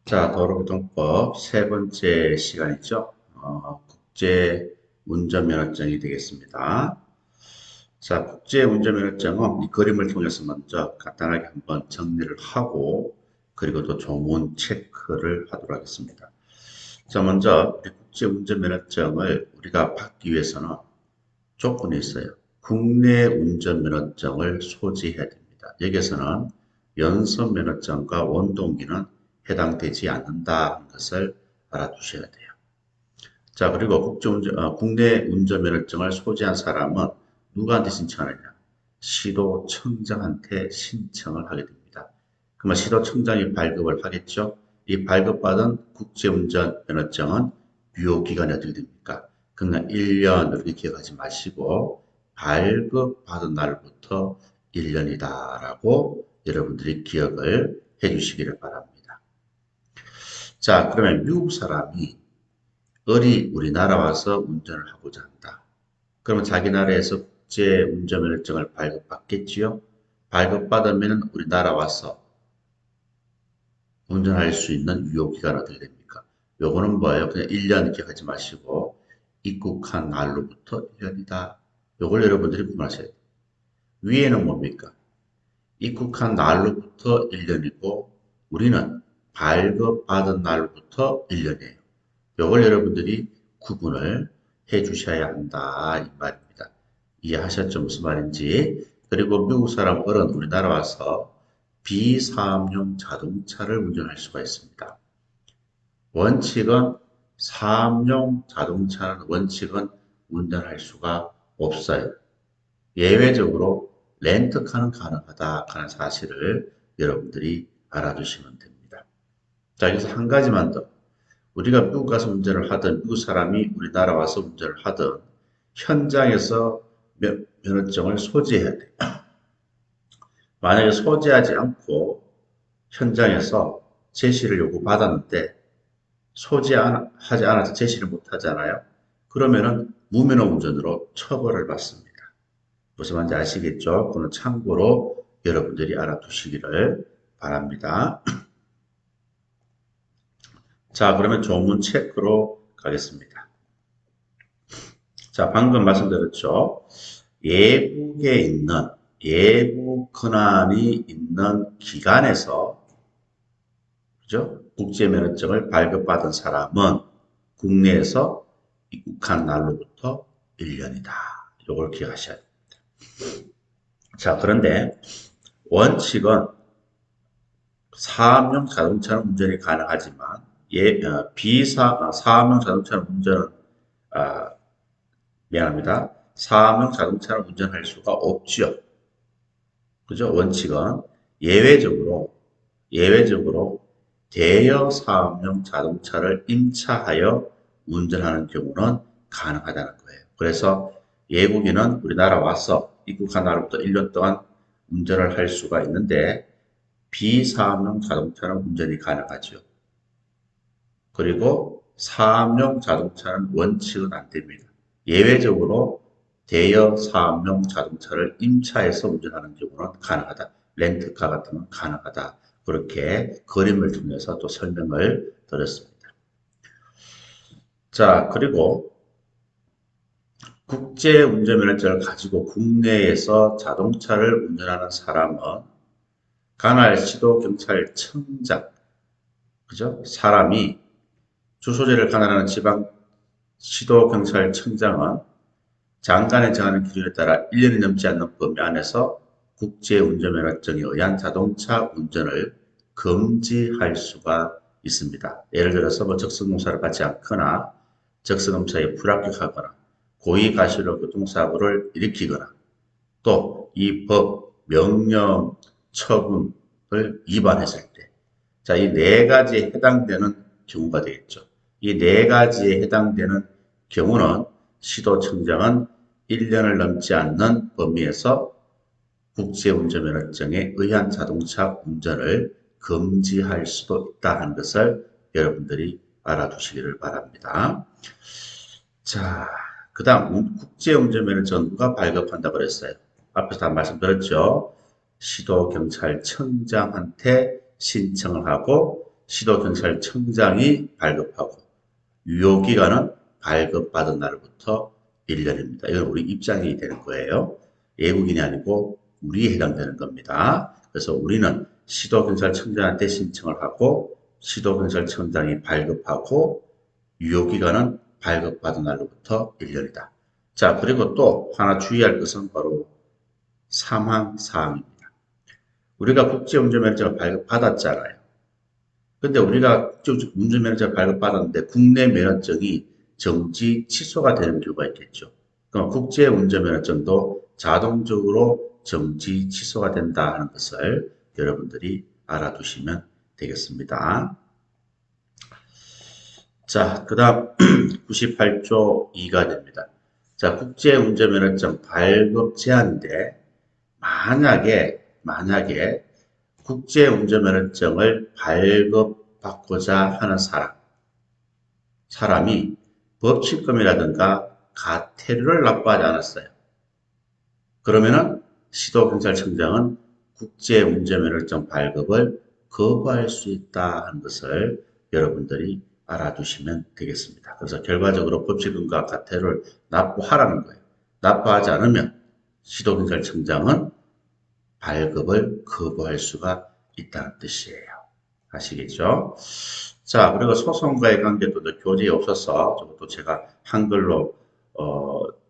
자, 도로교통법 세 번째 시간이죠. 국제 운전면허증이 되겠습니다. 자, 국제 운전면허증은 이 그림을 통해서 먼저 간단하게 한번 정리를 하고, 그리고 또 조문 체크를 하도록 하겠습니다. 자, 먼저 우리 국제 운전면허증을 우리가 받기 위해서는 조건이 있어요. 국내 운전면허증을 소지해야 됩니다. 여기에서는 연습면허증과 원동기는 해당되지 않는다 하는 것을 알아두셔야 돼요. 자, 그리고 국내 운전면허증을 소지한 사람은 누구한테 신청하느냐? 시도청장한테 신청을 하게 됩니다. 그러면 시도청장이 발급을 하겠죠? 이 발급받은 국제운전면허증은 유효기간이 어떻게 됩니까? 그러니까 1년 이렇게 기억하지 마시고 발급받은 날부터 1년이다라고 여러분들이 기억을 해 주시기를 바랍니다. 자, 그러면 미국 사람이 우리나라 와서 운전을 하고자 한다. 그러면 자기 나라에서 국제 운전면허증을 발급받겠지요? 발급받으면 우리나라 와서 운전할 수 있는 유효기간 어떻게 됩니까? 요거는 뭐예요? 그냥 1년 기억하지 마시고 입국한 날로부터 1년이다. 요걸 여러분들이 구분하셔야 돼요. 위에는 뭡니까? 입국한 날로부터 1년이고 우리는 발급받은 날로부터 1년이에요. 요걸 여러분들이 구분을 해 주셔야 한다 이 말입니다. 이해하셨죠? 무슨 말인지. 그리고 미국 사람 어른 우리나라 와서 비사업용 자동차를 운전할 수가 있습니다. 원칙은 사업용 자동차는 원칙은 운전할 수가 없어요. 예외적으로 렌트카는 가능하다 하는 사실을 여러분들이 알아두시면 됩니다. 자, 여기서 한 가지만 더. 우리가 미국 가서 운전을 하든 미국 사람이 우리나라 와서 운전을 하든 현장에서 면허증을 소지해야 돼요. 만약에 소지하지 않고 현장에서 제시를 요구받았는데 소지하지 않아서 제시를 못 하잖아요. 그러면은 무면허 운전으로 처벌을 받습니다. 무슨 말인지 아시겠죠? 그는 참고로 여러분들이 알아두시기를 바랍니다. 자, 그러면 조문 체크로 가겠습니다. 자, 방금 말씀드렸죠. 예국 권한이 있는 기관에서 그죠? 국제면허증을 발급받은 사람은 국내에서 입국한 날로부터 1년이다. 이걸 기억하셔야 됩니다. 자, 그런데 원칙은 사업용 자동차는 운전이 가능하지만 사업용 자동차는 운전은 아, 미안합니다. 사업용 자동차를 운전할 수가 없죠. 그죠? 원칙은 예외적으로 대여 사업용 자동차를 임차하여 운전하는 경우는 가능하다는 거예요. 그래서 외국인은 우리나라 와서 입국한 날부터 1년 동안 운전을 할 수가 있는데 비사업용 자동차는 운전이 가능하죠. 그리고 사업용 자동차는 원칙은 안 됩니다. 예외적으로 대여 사업용 자동차를 임차해서 운전하는 경우는 가능하다. 렌트카 같은 건 가능하다. 그렇게 그림을 통해서 또 설명을 드렸습니다. 자, 그리고 국제 운전면허증을 가지고 국내에서 자동차를 운전하는 사람은 관할 시도경찰청장, 그죠? 사람이 주소지를 관할하는 지방 시도경찰청장은 장관의 정하는 기준에 따라 1년이 넘지 않는 범위 안에서 국제운전면허증에 의한 자동차 운전을 금지할 수가 있습니다. 예를 들어서 적성검사를 받지 않거나 적성검사에 불합격하거나 고의가시로 교통사고를 일으키거나 또 이 법, 명령, 처분을 위반했을 때, 자, 이 네 가지에 해당되는 경우가 되겠죠. 이 네 가지에 해당되는 경우는 시도청장은 1년을 넘지 않는 범위에서 국제운전면허증에 의한 자동차 운전을 금지할 수도 있다는 것을 여러분들이 알아두시기를 바랍니다. 자, 그 다음 국제운전면허증 누가 발급한다고 그랬어요? 앞에서 다 말씀드렸죠. 시도경찰청장한테 신청을 하고 시도경찰청장이 발급하고 유효기간은 발급받은 날부터 1년입니다. 이건 우리 입장이 되는 거예요. 외국인이 아니고 우리에 해당되는 겁니다. 그래서 우리는 시도경찰청장한테 신청을 하고 시도경찰청장이 발급하고 유효기간은 발급받은 날로부터 1년이다. 자, 그리고 또 하나 주의할 것은 바로 사망사항입니다. 우리가 국제운전면허증을 발급받았잖아요. 근데 우리가 운전면허증을 발급받았는데 국내 면허증이 정지 취소가 되는 경우가 있겠죠. 그럼 국제운전면허증도 자동적으로 정지 취소가 된다 하는 것을 여러분들이 알아두시면 되겠습니다. 자, 그 다음 98조 2가 됩니다. 자, 국제운전면허증 발급 제한인데 만약에 국제운전면허증을 발급받고자 하는 사람이 법칙금이라든가 가태료를 납부하지 않았어요. 그러면은 시도경찰청장은 국제운전면허증 발급을 거부할 수 있다 하는 것을 여러분들이 알아두시면 되겠습니다. 그래서 결과적으로 법칙금과 가태료를 납부하라는 거예요. 납부하지 않으면 시도경찰청장은 발급을 거부할 수가 있다는 뜻이에요. 아시겠죠? 자, 그리고 소송과의 관계도 교재에 없어서 저것도 제가 한글로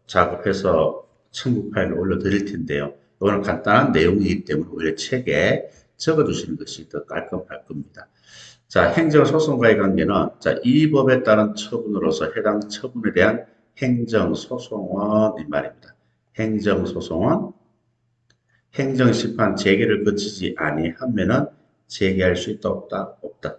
작업해서 첨부 파일을 올려드릴 텐데요. 이거는 간단한 내용이기 때문에 원래 책에 적어두시는 것이 더 깔끔할 겁니다. 자, 행정소송과의 관계는 이 법에 따른 처분으로서 해당 처분에 대한 행정소송은 이 말입니다. 행정소송은 행정심판 재개를 거치지 아니하면은 재개할 수 있다 없다 없다.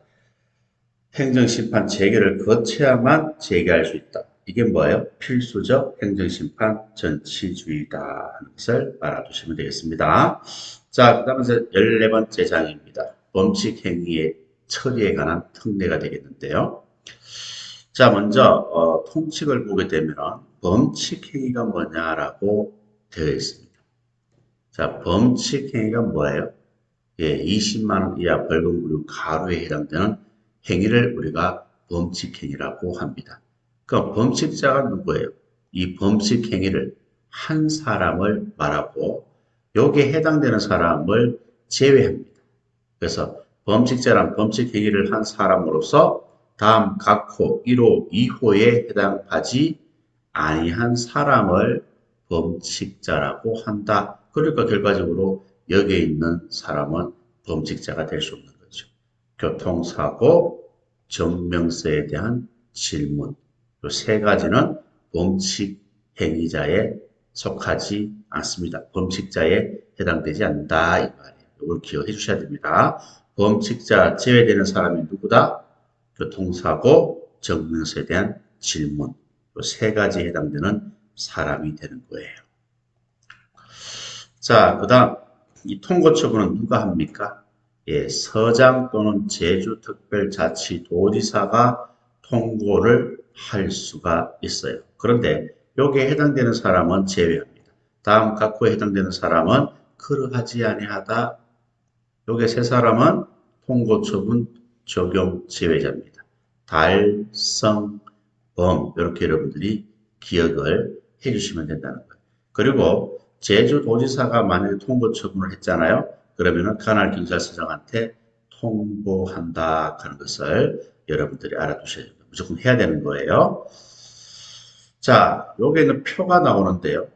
행정심판 재개를 거쳐야만 재개할 수 있다. 이게 뭐예요? 필수적 행정심판 전치주의다 하는 것을 알아두시면 되겠습니다. 자, 그 다음에 14번째 장입니다. 범칙행위의 처리에 관한 특례가 되겠는데요. 자, 먼저 통칙을 보게 되면 범칙행위가 뭐냐라고 되어 있습니다. 자, 범칙행위가 뭐예요? 예, 20만 원 이하 벌금 그리고 가루에 해당되는 행위를 우리가 범칙행위라고 합니다. 그럼 범칙자가 누구예요? 이 범칙행위를 한 사람을 말하고 여기에 해당되는 사람을 제외합니다. 그래서 범칙자란 범칙행위를 한 사람으로서 다음 각호 1호, 2호에 해당하지 아니한 사람을 범칙자라고 한다. 그러니까 결과적으로 여기에 있는 사람은 범칙자가 될 수 없는 거죠. 교통사고, 정명세에 대한 질문, 이 세 가지는 범칙 행위자에 속하지 않습니다. 범칙자에 해당되지 않는다 이 말이에요. 이걸 기억해 주셔야 됩니다. 범칙자 제외되는 사람이 누구다? 교통사고, 정명세에 대한 질문, 이 세 가지에 해당되는 사람이 되는 거예요. 자, 그 다음 이 통고 처분은 누가 합니까? 예, 서장 또는 제주특별자치도지사가 통고를 할 수가 있어요. 그런데 여기에 해당되는 사람은 제외합니다. 다음 각호에 해당되는 사람은 그러하지 아니하다. 여기 세 사람은 통고 처분 적용 제외자입니다. 달성, 범 이렇게 여러분들이 기억을 해주시면 된다는 거예요. 그리고 제주도지사가 만약에 통고 처분을 했잖아요. 그러면은 관할경찰서장한테 통보한다 하는 것을 여러분들이 알아두셔야 됩니다. 무조건 해야 되는 거예요. 자, 여기에는 표가 나오는데요.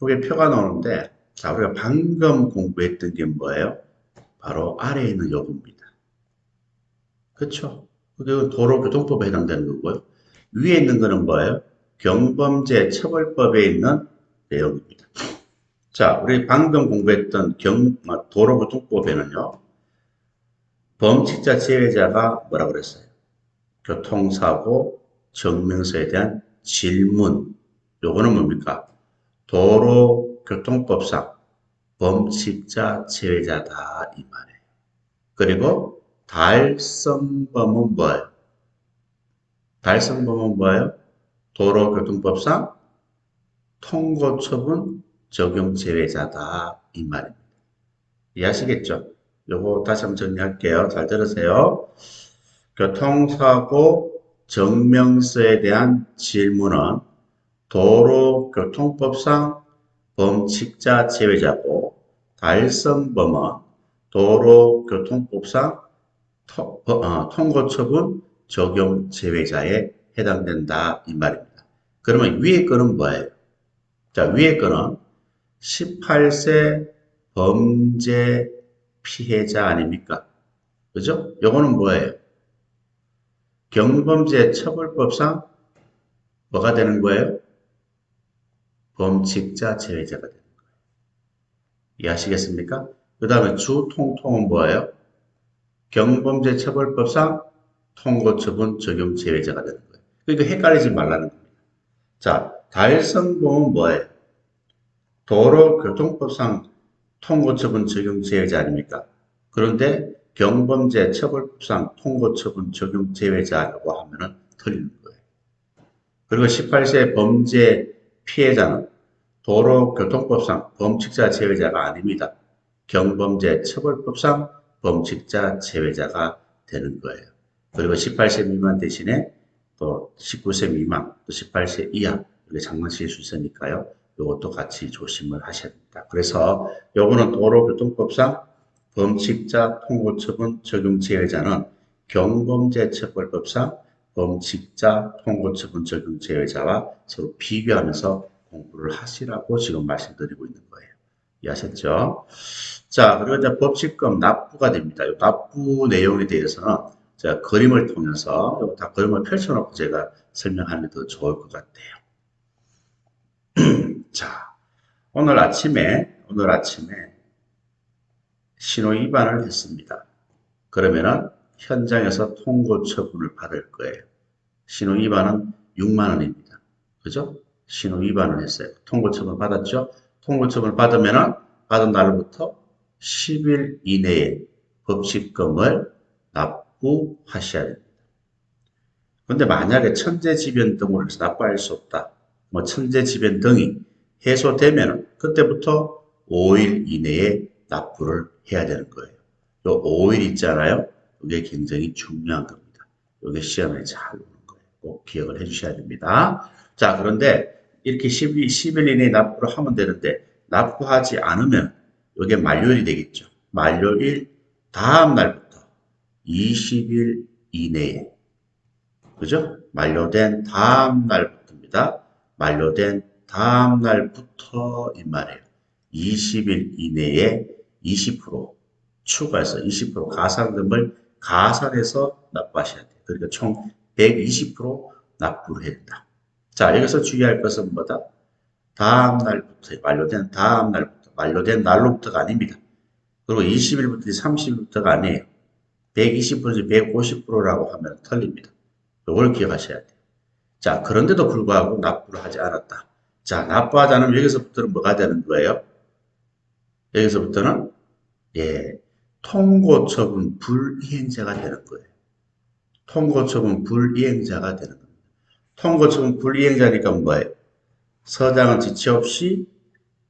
여기 표가 나오는데, 자, 우리가 방금 공부했던 게 뭐예요? 바로 아래에 있는 요구입니다. 그쵸? 그게 도로교통법에 해당되는 거고요. 위에 있는 거는 뭐예요? 경범죄 처벌법에 있는 내용입니다. 자, 우리 방금 공부했던 도로교통법에는요, 범칙자 제외자가 뭐라고 그랬어요? 교통사고, 정명서에 대한 질문. 요거는 뭡니까? 도로교통법상 범칙자 제외자다 이 말이에요. 그리고 달성범은 뭐예요? 달성범은 뭐예요? 도로교통법상 통고처분 적용 제외자다 이 말입니다. 이해하시겠죠? 요거 다시 한번 정리할게요. 잘 들으세요. 교통사고 증명서에 대한 질문은 도로교통법상 범칙자 제외자고 달성범은 도로교통법상 통고처분 적용 제외자에 해당된다 이 말입니다. 그러면 위에 거는 뭐예요? 자, 위에 거는 18세 범죄 피해자 아닙니까? 그죠? 요거는 뭐예요? 경범죄 처벌법상 뭐가 되는 거예요? 범칙자 제외자가 되는 거예요. 이해하시겠습니까? 그 다음에 주통통은 뭐예요? 경범죄 처벌법상 통고처분 적용 제외자가 되는 거예요. 그러니까 헷갈리지 말라는 겁니다. 자, 달성범은 뭐예요? 도로교통법상 통고처분 적용 제외자 아닙니까? 그런데 경범죄 처벌법상 통고처분 적용 제외자라고 하면은 틀리는 거예요. 그리고 18세 범죄 피해자는 도로교통법상 범칙자 제외자가 아닙니다. 경범죄 처벌법상 범칙자 제외자가 되는 거예요. 그리고 18세 미만 대신에 또 19세 미만, 또 18세 이하 이렇게 장난칠 수 있으니까요. 이것도 같이 조심을 하셔야 됩니다. 그래서 요거는 도로교통법상 범칙자 통고처분 적용 제외자는 경범죄 처벌법상 범칙자 통고처분 적용 제외자와 서로 비교하면서 공부를 하시라고 지금 말씀드리고 있는 거예요. 이해하셨죠? 자, 그리고 이제 법칙금 납부가 됩니다. 이 납부 내용에 대해서는 제가 그림을 통해서 다 그림을 펼쳐놓고 제가 설명하는 게 더 좋을 것 같아요. 자, 오늘 아침에 신호 위반을 했습니다. 그러면은 현장에서 통고 처분을 받을 거예요. 신호 위반은 6만 원입니다. 그죠? 신호 위반을 했어요. 통고 처분 받았죠? 통고 처분 받으면은 받은 날부터 10일 이내에 법칙금을 납부하셔야 됩니다. 근데 만약에 천재지변 등으로 해서 납부할 수 없다. 뭐 천재지변 등이 해소되면 그때부터 5일 이내에 납부를 해야 되는 거예요. 요 5일 있잖아요. 이게 굉장히 중요한 겁니다. 이게 시험에 잘 오는 거예요. 꼭 기억을 해 주셔야 됩니다. 자, 그런데 이렇게 10일 이내에 납부를 하면 되는데 납부하지 않으면 이게 만료일이 되겠죠. 만료일 다음 날부터 20일 이내에 그죠? 만료된 다음 날부터입니다. 만료된 다음 날부터 이 말이에요. 20일 이내에 20% 추가해서 20% 가산금을 가산해서 납부하셔야 돼요. 그러니까 총 120% 납부를 해야 된다. 자, 여기서 주의할 것은 뭐다? 다음 날부터, 만료된 다음 날부터, 만료된 날로부터가 아닙니다. 그리고 20일부터 30일부터가 아니에요. 120%지 150%라고 하면 틀립니다. 이걸 기억하셔야 돼요. 자, 그런데도 불구하고 납부를 하지 않았다. 자, 납부하지 않으면 여기서부터는 뭐가 되는 거예요? 여기서부터는, 예, 통고처분 불이행자가 되는 거예요. 통고처분 불이행자가 되는 겁니다. 통고처분 불이행자니까 뭐예요? 서장은 지체 없이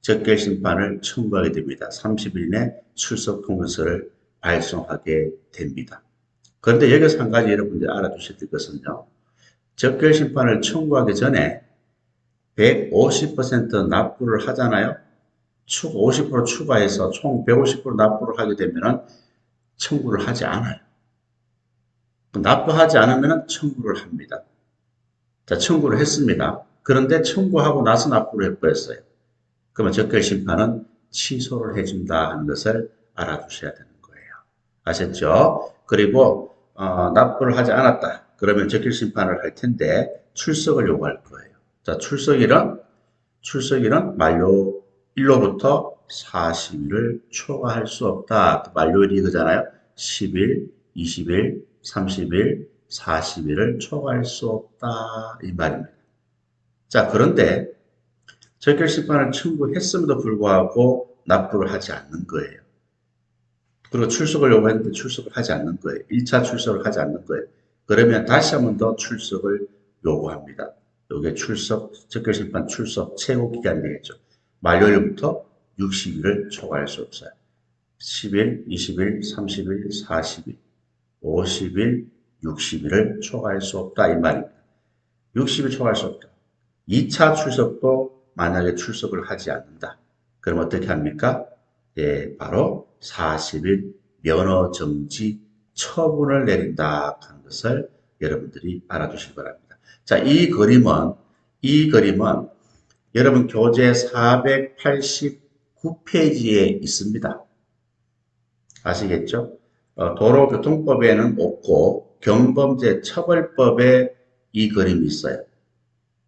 적결심판을 청구하게 됩니다. 30일 내 출석 통지서를 발송하게 됩니다. 그런데 여기서 한 가지 여러분들이 알아두셔야 될 것은요. 적결심판을 청구하기 전에 150% 납부를 하잖아요. 50% 추가해서 총 150% 납부를 하게 되면 청구를 하지 않아요. 납부하지 않으면 청구를 합니다. 자, 청구를 했습니다. 그런데 청구하고 나서 납부를 해버렸어요. 그러면 적결심판은 취소를 해준다 하는 것을 알아두셔야 되는 거예요. 아셨죠? 그리고 납부를 하지 않았다. 그러면 적결심판을 할 텐데 출석을 요구할 거예요. 자, 출석일은 만료일로부터 40일을 초과할 수 없다. 만료일이 이거잖아요. 10일, 20일, 30일, 40일을 초과할 수 없다. 이 말입니다. 자, 그런데 적결심판을 청구했음에도 불구하고 납부를 하지 않는 거예요. 그리고 출석을 요구했는데 출석을 하지 않는 거예요. 1차 출석을 하지 않는 거예요. 그러면 다시 한 번 더 출석을 요구합니다. 이게 적결심판 출석 최고 기간이 되겠죠. 만료일부터 60일을 초과할 수 없어요. 10일, 20일, 30일, 40일, 50일, 60일을 초과할 수 없다 이 말입니다. 60일 초과할 수 없다. 2차 출석도 만약에 출석을 하지 않는다. 그럼 어떻게 합니까? 예, 바로 40일 면허 정지 처분을 내린다 하는 것을 여러분들이 알아두시기 바랍니다. 자, 이 그림은 여러분 교재 489페이지에 있습니다. 아시겠죠? 도로교통법에는 없고 경범죄 처벌법에 이 그림이 있어요.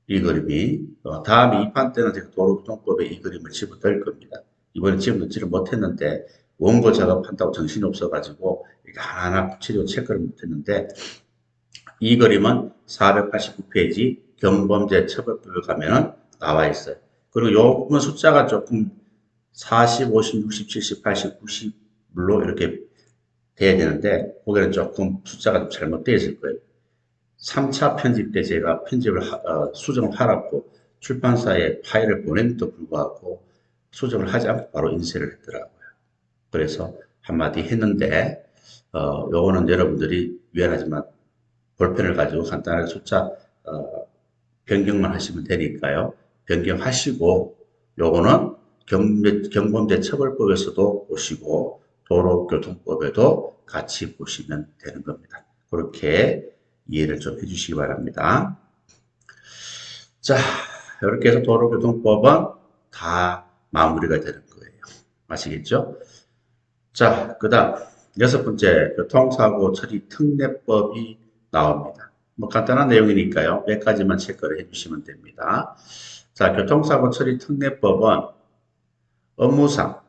이 그림이 다음 2판 때는 제가 도로교통법에 이 그림을 집어넣을 겁니다. 이번에 집어넣지를 못했는데 원고 작업한다고 정신이 없어가지고 하나하나 붙이려고 체크를 못했는데 이 그림은 489페이지 경범죄 처벌법에 가면은 나와 있어요. 그리고 요 부분 숫자가 조금 40, 50, 60, 70, 80, 90로 이렇게 돼야 되는데 거기는 조금 숫자가 좀 잘못되어 있을 거예요. 3차 편집 때 제가 편집을 수정을 하라고 출판사에 파일을 보냈는데도 불구하고 수정을 하지 않고 바로 인쇄를 했더라고요. 그래서 한마디 했는데 요거는 여러분들이 미안하지만 볼펜을 가지고 간단하게 숫자 변경만 하시면 되니까요. 변경하시고 요거는 경범죄 처벌법에서도 보시고 도로교통법에도 같이 보시면 되는 겁니다. 그렇게 이해를 좀 해주시기 바랍니다. 자, 이렇게 해서 도로교통법은 다 마무리가 되는 거예요. 아시겠죠? 자, 그 다음 6번째 교통사고 처리 특례법이 나옵니다. 뭐 간단한 내용이니까요. 몇 가지만 체크를 해주시면 됩니다. 자, 교통사고 처리 특례법은 업무상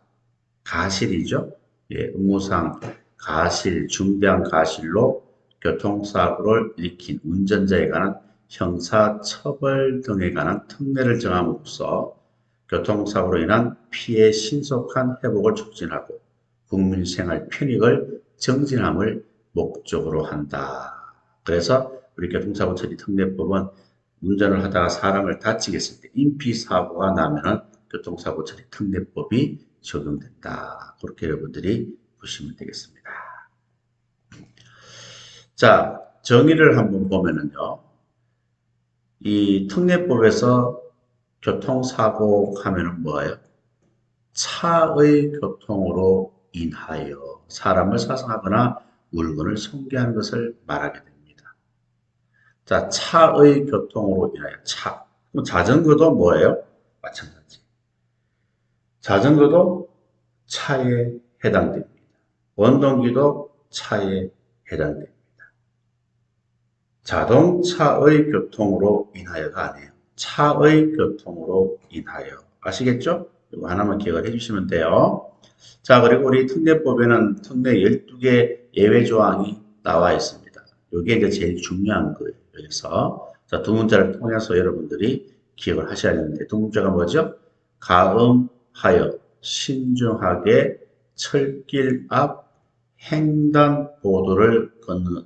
가실이죠. 예, 업무상 가실, 중대한 가실로 교통사고를 일으킨 운전자에 관한 형사처벌 등에 관한 특례를 정함으로써 교통사고로 인한 피해 신속한 회복을 촉진하고 국민 생활 편익을 정진함을 목적으로 한다. 그래서 우리 교통사고 처리 특례법은 운전을 하다가 사람을 다치게 했을 때 인피사고가 나면은 교통사고 처리 특례법이 적용된다. 그렇게 여러분들이 보시면 되겠습니다. 자, 정의를 한번 보면은요. 이 특례법에서 교통사고 하면은 뭐예요? 차의 교통으로 인하여 사람을 사상하거나 물건을 손괴하는 것을 말하게 됩니다. 자, 차의 교통으로 인하여 차. 그럼 자전거도 뭐예요? 마찬가지. 자전거도 차에 해당됩니다. 원동기도 차에 해당됩니다. 자동차의 교통으로 인하여가 아니에요. 차의 교통으로 인하여. 아시겠죠? 이거 하나만 기억을 해주시면 돼요. 자, 그리고 우리 특례법에는 특례 12개 예외 조항이 나와 있습니다. 이게 이제 제일 중요한 거예요. 그래서 자, 두 문자를 통해서 여러분들이 기억을 하셔야 되는데 두 문자가 뭐죠? 가음하여 신중하게 철길 앞 횡단보도를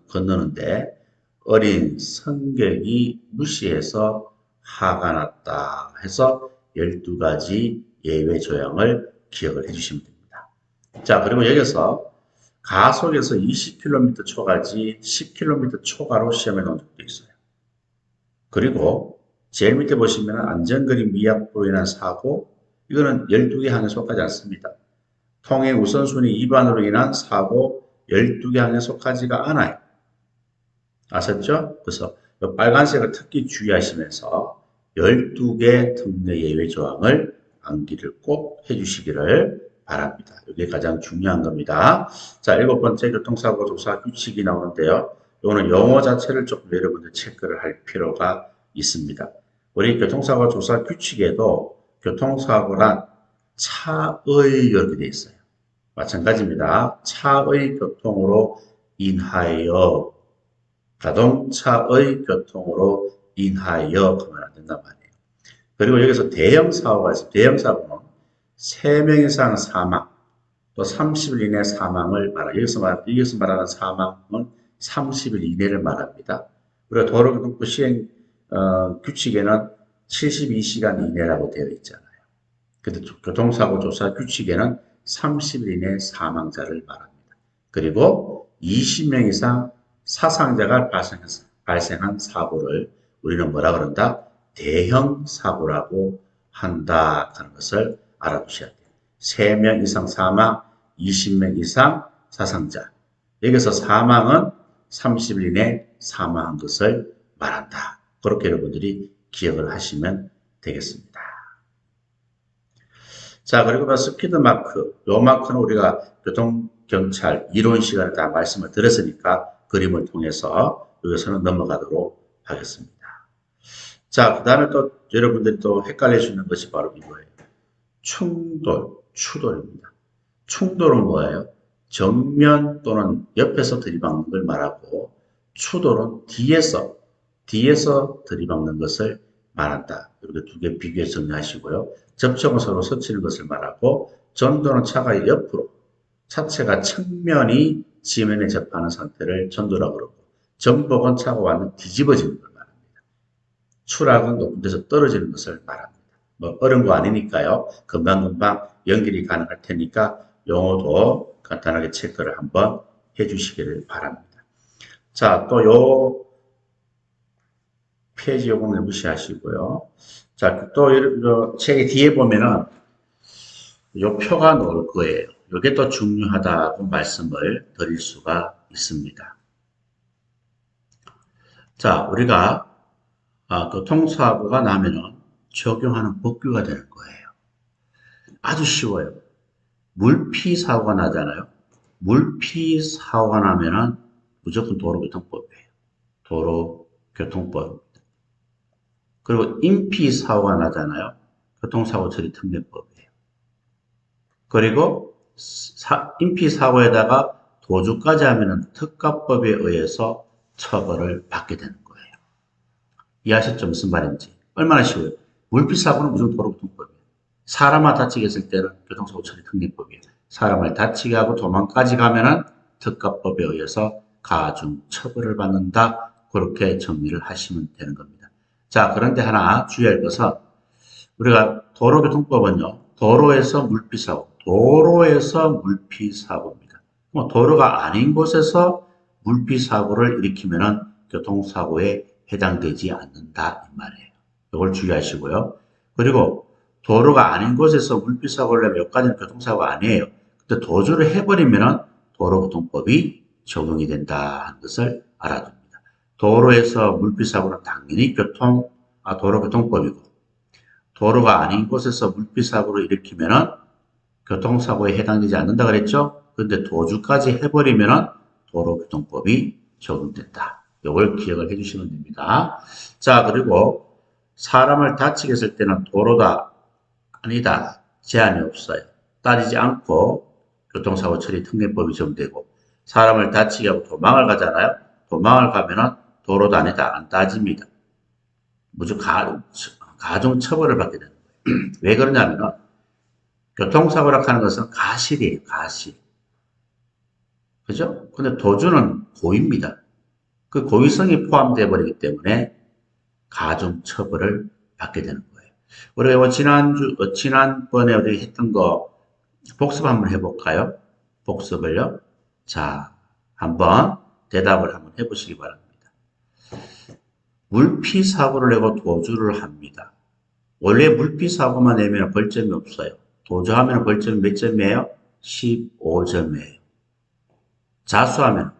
건너는데 어린 성격이 무시해서 화가 났다 해서 12가지 예외 조항을 기억을 해주시면 됩니다. 자, 그리고 여기서 가속에서 20km 초까지 10km 초과로 시험에 놓은 적도 있어요. 그리고 제일 밑에 보시면 안전거리 미약으로 인한 사고, 이거는 12개 항에 속하지 않습니다. 통행 우선순위 위반으로 인한 사고 12개 항에 속하지가 않아요. 아셨죠? 그래서 빨간색을 특히 주의하시면서 12개 특례 예외 조항을 암기를 꼭 해주시기를 바랍니다. 이게 가장 중요한 겁니다. 자, 7번째 교통사고 조사 규칙이 나오는데요. 이거는 용어 자체를 조금 여러분들 체크를 할 필요가 있습니다. 우리 교통사고 조사 규칙에도 교통사고란 차의 이렇게 되어 있어요. 마찬가지입니다. 차의 교통으로 인하여 자동차의 교통으로 인하여 하면 안 된단 말이에요. 그리고 여기서 대형 사고가 있어요. 대형 사고는 3명 이상 사망, 또 30일 이내 사망을 말합니다. 여기서 말하는 사망은 30일 이내를 말합니다. 우리가 도로교통법 시행 규칙에는 72시간 이내라고 되어 있잖아요. 근데 교통사고 조사 규칙에는 30일 이내 사망자를 말합니다. 그리고 20명 이상 사상자가 발생한 사고를 우리는 뭐라 그런다? 대형 사고라고 한다 하는 것을 알아두셔야 돼요. 3명 이상 사망, 20명 이상 사상자. 여기서 사망은 30일 이내 사망한 것을 말한다. 그렇게 여러분들이 기억을 하시면 되겠습니다. 자, 그리고 스피드 마크. 요 마크는 우리가 교통경찰 이론 시간에 다 말씀을 드렸으니까 그림을 통해서 여기서는 넘어가도록 하겠습니다. 자, 그 다음에 또 여러분들이 또 헷갈릴 수 있는 것이 바로 이거예요. 추돌입니다. 충돌은 뭐예요? 정면 또는 옆에서 들이박는 걸 말하고 추돌은 뒤에서 들이박는 것을 말한다. 이렇게 두 개 비교해서 정리하시고요. 접촉은 서로 스치는 것을 말하고 전도는 차가 옆으로 차체가 측면이 지면에 접하는 상태를 전도라고 그러고 전복은 차가 완전 뒤집어지는 걸 말합니다. 추락은 높은 데서 떨어지는 것을 말합니다. 뭐 어려운 거 아니니까요. 금방금방 연결이 가능할 테니까 용어도 간단하게 체크를 한번 해주시기를 바랍니다. 자, 또 요 페이지 요금을 무시하시고요. 자, 또 책의 뒤에 보면은 요 표가 나올 거예요. 이게 또 중요하다고 말씀을 드릴 수가 있습니다. 자, 우리가 교통사고가 나면은 적용하는 법규가 되는 거예요. 아주 쉬워요. 물피사고가 나잖아요. 물피사고가 나면은 무조건 도로교통법이에요. 도로교통법. 그리고 인피사고가 나잖아요. 교통사고 처리 특례법이에요. 그리고 인피사고에다가 도주까지 하면은 특가법에 의해서 처벌을 받게 되는 거예요. 이해하셨죠? 무슨 말인지. 얼마나 쉬워요. 물피사고는 무조건 도로교통법이에요. 사람을 다치게 했을 때는 교통사고 처리 특례법이에요. 사람을 다치게 하고 도망까지 가면은 특가법에 의해서 가중 처벌을 받는다. 그렇게 정리를 하시면 되는 겁니다. 자, 그런데 하나 주의할 것은 우리가 도로교통법은요. 도로에서 물피사고입니다. 뭐 도로가 아닌 곳에서 물피사고를 일으키면은 교통사고에 해당되지 않는다 이 말이에요. 이걸 주의하시고요. 그리고 도로가 아닌 곳에서 물피사고를 내면 여기까지는 교통사고가 아니에요. 근데 도주를 해버리면은 도로교통법이 적용이 된다 하는 것을 알아둡니다. 도로에서 물피사고는 당연히 도로교통법이고 도로가 아닌 곳에서 물피사고를 일으키면은 교통사고에 해당되지 않는다 그랬죠? 그런데 도주까지 해버리면은 도로교통법이 적용된다. 이걸 기억을 해주시면 됩니다. 자, 그리고 사람을 다치게 했을 때는 도로다, 아니다, 제한이 없어요. 따지지 않고 교통사고 처리 특례법이 적용되고 사람을 다치게 하고 도망을 가잖아요. 도망을 가면은 도로도 아니다, 안 따집니다. 무조건 가중 처벌을 받게 되는 거예요. 왜 그러냐면은 교통사고라고 하는 것은 가실이에요, 가실. 그죠? 근데 도주는 고의입니다. 그 고의성이 포함되어 버리기 때문에 가중 처벌을 받게 되는 거예요. 우리가 지난번에 우리 했던 거 복습 한번 해볼까요? 복습을요. 자, 한번 대답을 한번 해보시기 바랍니다. 물피사고를 내고 도주를 합니다. 원래 물피사고만 내면 벌점이 없어요. 도주하면 벌점이 몇 점이에요? 15점이에요. 자수하면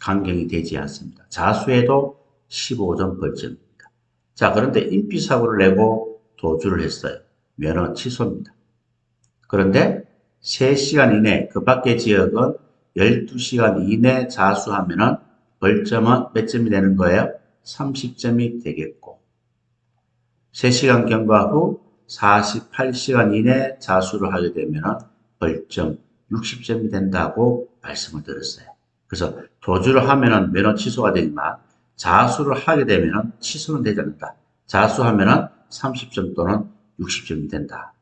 강경이 되지 않습니다. 자수해도 15점 벌점입니다. 자, 그런데 인피사고를 내고 도주를 했어요. 면허 취소입니다. 그런데 3시간 이내, 그 밖의 지역은 12시간 이내 자수하면은 벌점은 몇 점이 되는 거예요? 30점이 되겠고 3시간 경과 후 48시간 이내 자수를 하게 되면 벌점 60점이 된다고 말씀을 드렸어요. 그래서 도주를 하면 면허 취소가 되지만 자수를 하게 되면 취소는 되지 않는다. 자수하면 30점 또는 60점이 된다.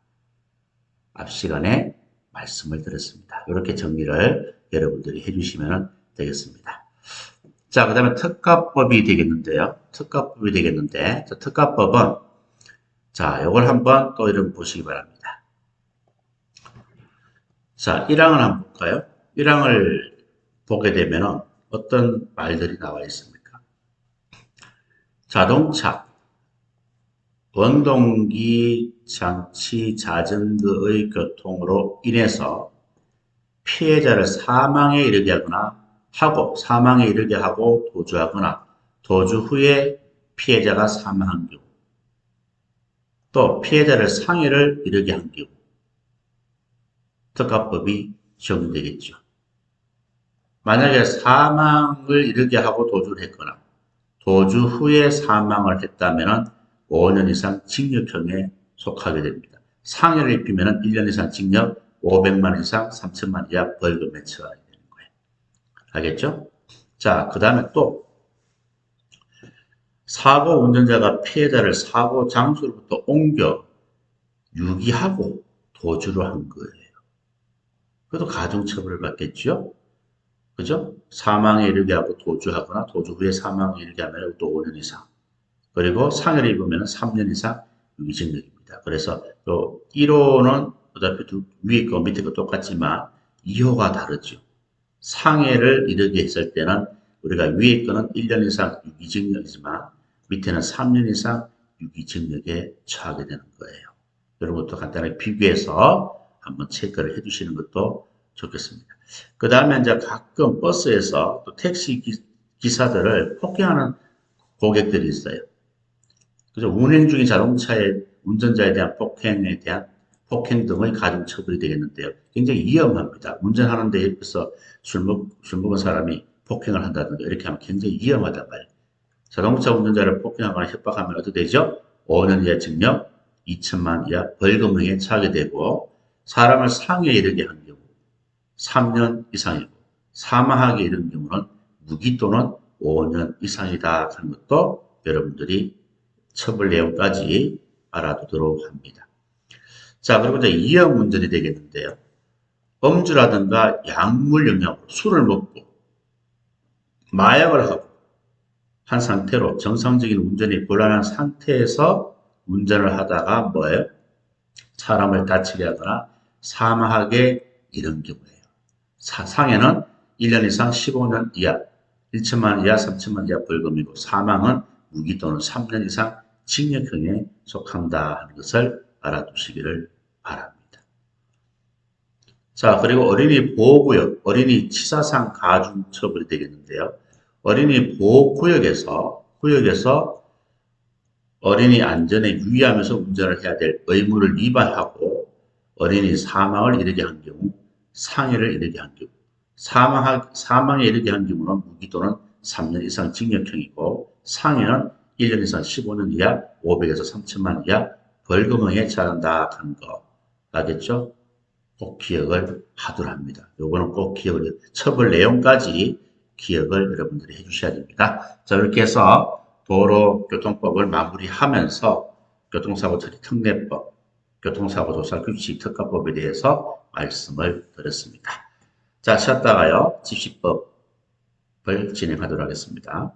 앞 시간에 말씀을 드렸습니다. 이렇게 정리를 여러분들이 해주시면 되겠습니다. 자, 그 다음에 특가법이 되겠는데요. 자, 특가법은, 자, 요걸 한번 또 이름 보시기 바랍니다. 자, 1항을 한번 볼까요? 1항을 보게 되면은, 어떤 말들이 나와 있습니까? 자동차, 원동기 장치 자전거의 교통으로 인해서 피해자를 사망에 이르게 하고 도주하거나 도주 후에 피해자가 사망한 경우, 또 피해자를 상해를 이르게 한 경우 특가법이 적용되겠죠. 만약에 사망을 이르게 하고 도주를 했거나 도주 후에 사망을 했다면 5년 이상 징역형에 속하게 됩니다. 상해를 입히면 1년 이상 징역, 500만 원 이상 3천만 원 이하 벌금에 처하게 되는 거예요. 알겠죠? 자, 그 다음에 또 사고 운전자가 피해자를 사고 장소로부터 옮겨 유기하고 도주를 한 거예요. 그래도 가중처벌을 받겠죠? 그죠? 사망에 이르게 하고 도주하거나 도주 후에 사망에 이르게 하면 또 5년 이상. 그리고 상해를 입으면 3년 이상 유기징역입니다. 그래서 또 1호는 어차피 위에 거 밑에 거 똑같지만 2호가 다르죠. 상해를 이르게 했을 때는 우리가 위에 거는 1년 이상 유기징역이지만 밑에는 3년 이상 유기징역에 처하게 되는 거예요. 이런 것도 간단하게 비교해서 한번 체크를 해주시는 것도 좋겠습니다. 그 다음에 이제 가끔 버스에서 또 택시 기사들을 폭행하는 고객들이 있어요. 그래서 운행 중인 자동차의 운전자에 대한 폭행 등의 가중처벌이 되겠는데요. 굉장히 위험합니다. 운전하는데 옆에서 술 먹은 사람이 폭행을 한다든가 이렇게 하면 굉장히 위험하단 말이에요. 자동차 운전자를 폭행하거나 협박하면 어떻게 되죠? 5년 이하 징역, 2천만 이하 벌금 등에 처하게 되고 사람을 상해에 이르게 한 경우 3년 이상이고 사망하게 이른 경우는 무기 또는 5년 이상이다 하는 것도 여러분들이 처벌 내용까지 알아두도록 합니다. 자, 그리고 이제 위험 운전이 되겠는데요. 음주라든가 약물 영향으로 술을 먹고 마약을 하고 한 상태로 정상적인 운전이 곤란한 상태에서 운전을 하다가 뭐예요? 사람을 다치게 하거나 사망하게 이른 경우예요. 상해는 1년 이상 15년 이하, 1천만 원 이하, 3천만 원 이하 벌금이고 사망은 무기 또는 3년 이상 징역형에 속한다 하는 것을 알아두시기를 바랍니다. 자, 그리고 어린이 보호구역, 어린이 치사상 가중처벌이 되겠는데요. 어린이 보호구역에서 어린이 안전에 유의하면서 운전을 해야 될 의무를 위반하고 어린이 사망을 이르게 한 경우, 상해를 이르게 한 경우, 사망에 이르게 한 경우는 무기 또는 3년 이상 징역형이고 상해는 1년 이상 15년 이하, 500에서 3천만 원 이하 벌금에 처한다 하는 거 알겠죠? 꼭 기억을 하더랍니다. 요거는 꼭 기억을, 처벌 내용까지 기억을 여러분들이 해주셔야 됩니다. 자, 이렇게 해서 도로교통법을 마무리하면서 교통사고 처리 특례법, 교통사고 조사 규칙 특가법에 대해서 말씀을 드렸습니다. 자, 쉬었다가요, 집시법을 진행하도록 하겠습니다.